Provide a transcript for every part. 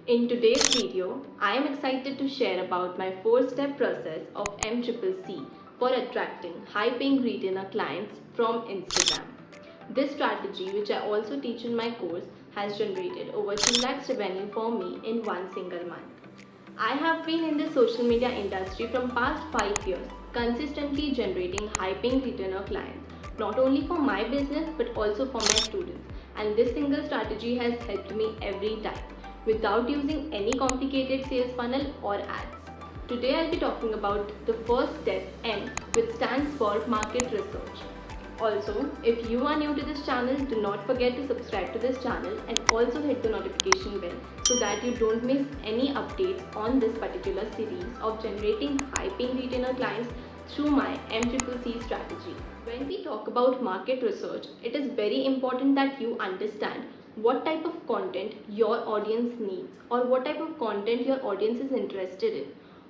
In today's video, I am excited to share about my 4-step process of MCCC for attracting high-paying retainer clients from Instagram. This strategy, which I also teach in my course, has generated over 2 lakhs revenue for me in one single month. I have been in the social media industry from past 5 years, consistently generating high-paying retainer clients, not only for my business but also for my students. And this single strategy has helped me every time, without using any complicated sales funnel or ads. Today I'll be talking about the first step, M, which stands for market research. Also, if you are new to this channel, do not forget to subscribe to this channel and also hit the notification bell so that you don't miss any updates on this particular series of generating high-paying retainer clients through my MCCC strategy. When we talk about market research, it is very important that you understand what type of content your audience needs or what type of content your audience is interested in.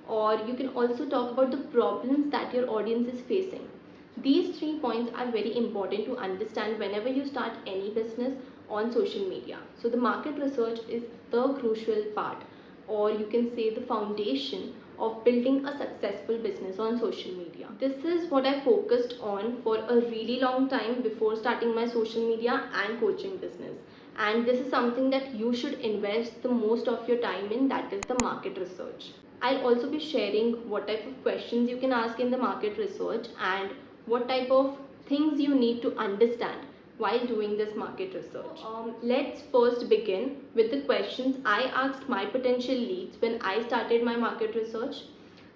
Or you can also talk about the problems that your audience is facing. These 3 points are very important to understand whenever you start any business on social media. So the market research is the crucial part, or you can say the foundation of building a successful business on social media. This is what I focused on for a really long time before starting my social media and coaching business. And this is something that you should invest the most of your time in, that is the market research. I'll also be sharing what type of questions you can ask in the market research and what type of things you need to understand while doing this market research. Let's first begin with the questions I asked my potential leads when I started my market research.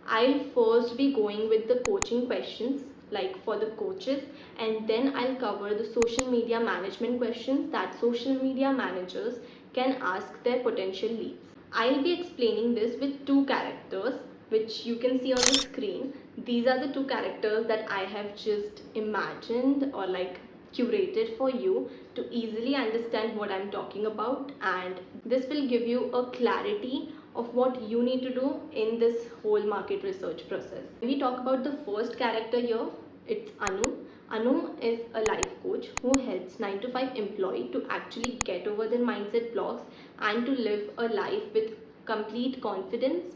I'll first be going with the coaching questions like for the coaches, and then I'll cover the social media management questions that social media managers can ask their potential leads. I'll be explaining this with 2 characters which you can see on the screen. These are the 2 characters that I have just imagined or like curated for you to easily understand what I'm talking about, and this will give you a clarity of what you need to do in this whole market research process. When we talk about the first character here, it's Anu. Anu is a life coach who helps 9 to 5 employee to actually get over their mindset blocks and to live a life with complete confidence.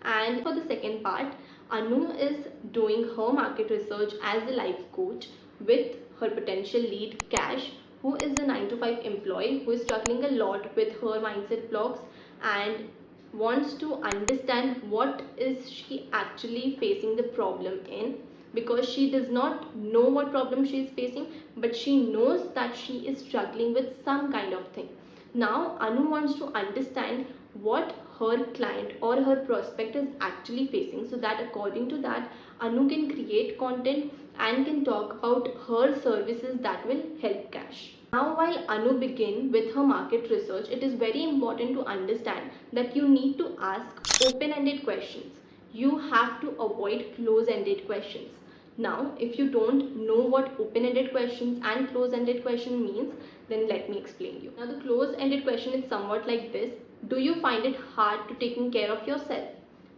And for the second part, Anu is doing her market research as a life coach with her potential lead Cash, who is a 9 to 5 employee who is struggling a lot with her mindset blocks and wants to understand what is she actually facing the problem in, because she does not know what problem she is facing, but she knows that she is struggling with some kind of thing. Now Anu wants to understand what her client or her prospect is actually facing, so that according to that Anu can create content and can talk about her services that will help Cash. Now while Anu begin with her market research, it is very important to understand that you need to ask open-ended questions. You have to avoid close-ended questions. Now, if you don't know what open-ended questions and close-ended question means, then let me explain you. Now, the close-ended question is somewhat like this: do you find it hard to taking care of yourself?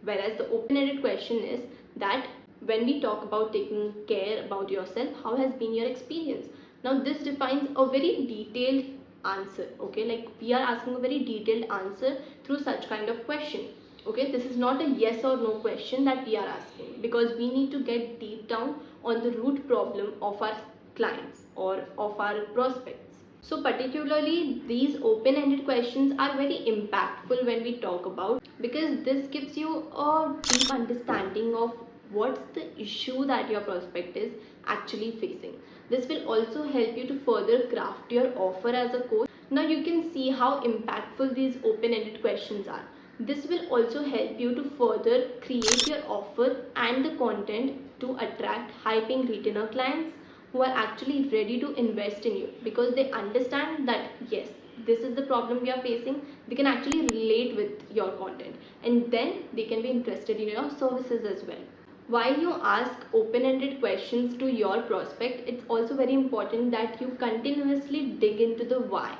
Whereas the open-ended question is that when we talk about taking care about yourself, how has been your experience? Now, this defines a very detailed answer. Okay, like we are asking a very detailed answer through such kind of question. Okay, this is not a yes or no question that we are asking, because we need to get deep down on the root problem of our clients or of our prospects. So particularly these open-ended questions are very impactful when we talk about, because this gives you a deep understanding of what's the issue that your prospect is actually facing. This will also help you to further craft your offer as a coach. Now you can see how impactful these open-ended questions are. This will also help you to further create your offer and the content to attract high-paying retainer clients who are actually ready to invest in you, because they understand that yes, this is the problem we are facing. They can actually relate with your content, and then they can be interested in your services as well. While you ask open-ended questions to your prospect, it's also very important that you continuously dig into the why.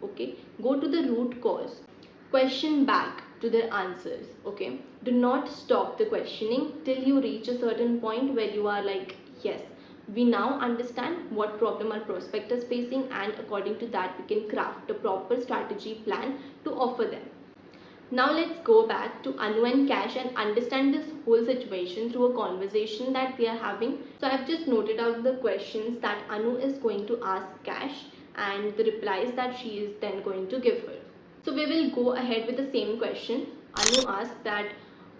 Okay, go to the root cause, question back to their answers. Okay, do not stop the questioning till you reach a certain point where you are like, yes, we now understand what problem our prospect is facing, and according to that we can craft a proper strategy plan to offer them. Now let's go back to Anu and Cash and understand this whole situation through a conversation that they are having. So I've just noted out the questions that Anu is going to ask Cash and the replies that she is then going to give her. So we will go ahead with the same question. Anu asks that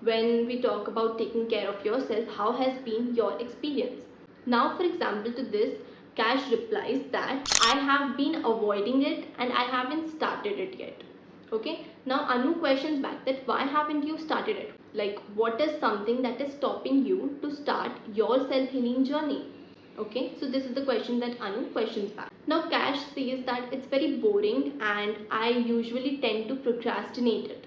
when we talk about taking care of yourself, how has been your experience? Now for example to this, Cash replies that I have been avoiding it and I haven't started it yet. Okay, now Anu questions back that why haven't you started it? Like, what is something that is stopping you to start your self-healing journey? Okay, so this is the question that Anu questions back. Now Cash says that it's very boring and I usually tend to procrastinate it.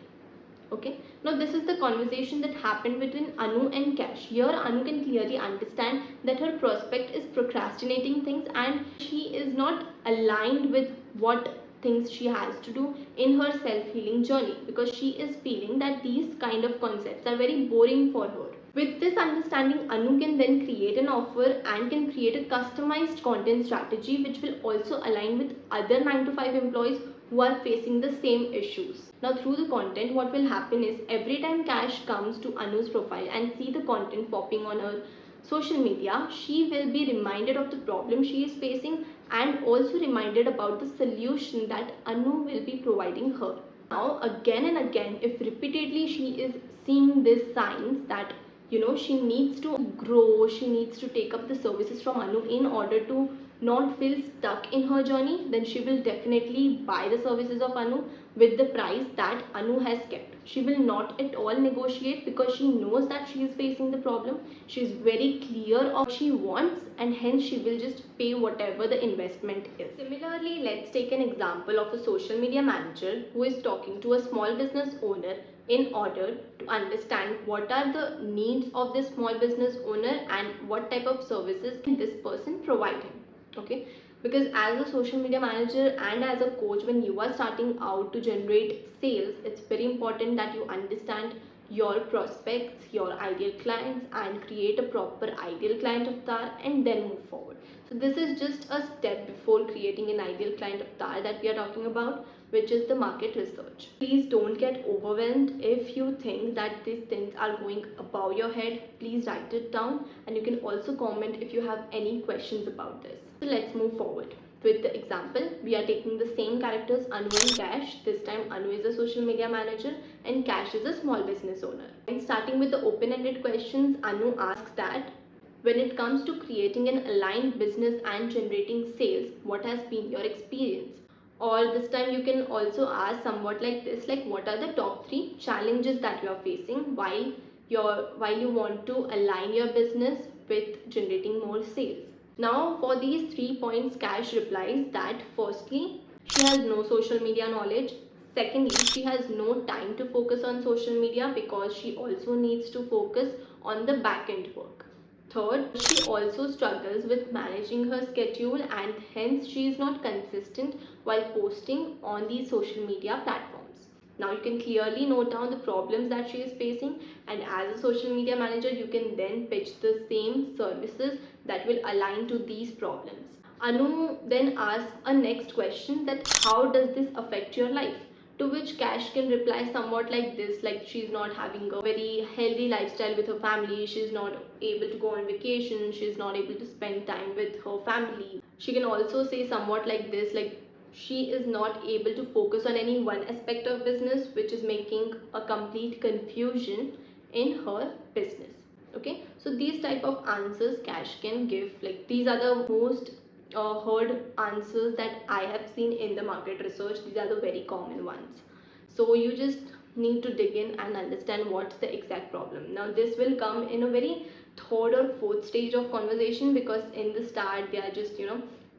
Okay, now this is the conversation that happened between Anu and Cash. Here Anu can clearly understand that her prospect is procrastinating things and she is not aligned with what things she has to do in her self-healing journey, because she is feeling that these kind of concepts are very boring for her. With this understanding, Anu can then create an offer and can create a customized content strategy which will also align with other 9 to 5 employees who are facing the same issues. Now through the content, what will happen is every time Cash comes to Anu's profile and see the content popping on her social media, she will be reminded of the problem she is facing and also reminded about the solution that Anu will be providing her. Now again and again, if repeatedly she is seeing these signs that she needs to grow, she needs to take up the services from Anu in order to not feel stuck in her journey, then she will definitely buy the services of Anu with the price that Anu has kept. She will not at all negotiate because she knows that she is facing the problem. She is very clear of what she wants and hence she will just pay whatever the investment is. Similarly, let's take an example of a social media manager who is talking to a small business owner in order to understand what are the needs of this small business owner and what type of services can this person provide him. Okay, because as a social media manager and as a coach, when you are starting out to generate sales, it's very important that you understand your prospects, your ideal clients, and create a proper ideal client avatar and then move forward. So this is just a step before creating an ideal client avatar that we are talking about, which is the market research. Please don't get overwhelmed. If you think that these things are going above your head, please write it down and you can also comment if you have any questions about this. So let's move forward. With the example, we are taking the same characters, Anu and Cash. This time Anu is a social media manager and Cash is a small business owner. And starting with the open-ended questions, Anu asks that when it comes to creating an aligned business and generating sales, what has been your experience? Or this time you can also ask somewhat like this, like what are the top 3 challenges that you are facing while you want to align your business with generating more sales. Now for these 3 points, Cash replies that firstly, she has no social media knowledge. Secondly, she has no time to focus on social media because she also needs to focus on the back end work. Third, she also struggles with managing her schedule and hence she is not consistent while posting on these social media platforms. Now you can clearly note down the problems that she is facing, and as a social media manager you can then pitch the same services that will align to these problems. Anu then asks a next question, that how does this affect your life? To which Cash can reply somewhat like this, like she's not having a very healthy lifestyle with her family, she's not able to go on vacation, she's not able to spend time with her family. She can also say somewhat like this, like she is not able to focus on any one aspect of business, which is making a complete confusion in her business. Okay, so these type of answers Cash can give, like these are the most heard answers that I have seen in the market research. These are the very common ones. So you just need to dig in and understand what's the exact problem. Now this will come in a very third or fourth stage of conversation, because in the start they are just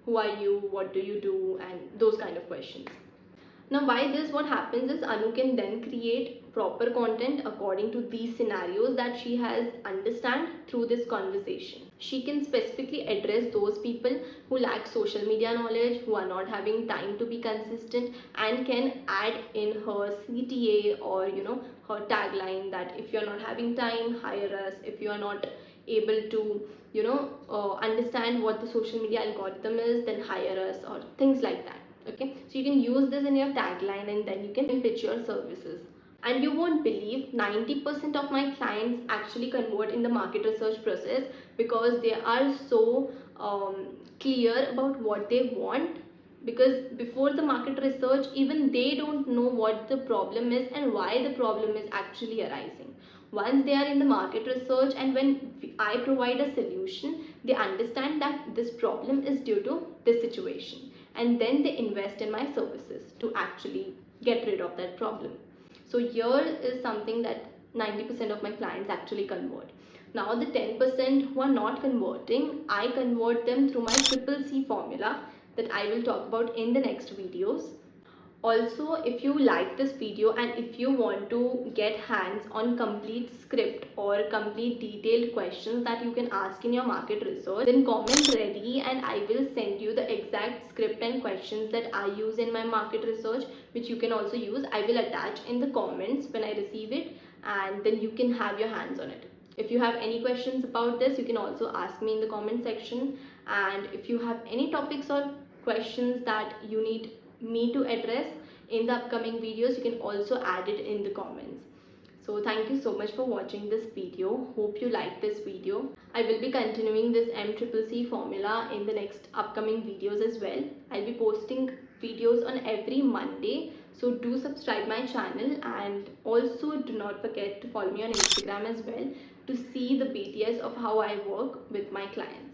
who are you, what do you do, and those kind of questions. Now by this, what happens is Anu can then create proper content according to these scenarios that she has understand through this conversation. She can specifically address those people who lack social media knowledge, who are not having time to be consistent, and can add in her CTA or her tagline that if you're not having time, hire us. If you are not able to understand what the social media algorithm is, then hire us, or things like that. Okay, so you can use this in your tagline and then you can pitch your services. And you won't believe 90% of my clients actually convert in the market research process because they are so clear about what they want. Because before the market research, even they don't know what the problem is and why the problem is actually arising. Once they are in the market research and when I provide a solution, they understand that this problem is due to this situation, and then they invest in my services to actually get rid of that problem. So here is something that 90% of my clients actually convert. Now the 10% who are not converting, I convert them through my triple C formula that I will talk about in the next videos. Also, if you like this video and if you want to get hands on complete script or complete detailed questions that you can ask in your market research, then comment ready and I will send you the exact script and questions that I use in my market research, which you can also use. I will attach in the comments when I receive it, and then you can have your hands on it. If you have any questions about this, you can also ask me in the comment section. And if you have any topics or questions that you need me to address in the upcoming videos, you can also add it in the comments. So thank you so much for watching this video. Hope you like this video. I will be continuing this MCCC formula in the next upcoming videos as well. I'll be posting videos on every Monday, so do subscribe my channel, and also do not forget to follow me on Instagram as well to see the BTS of how I work with my clients.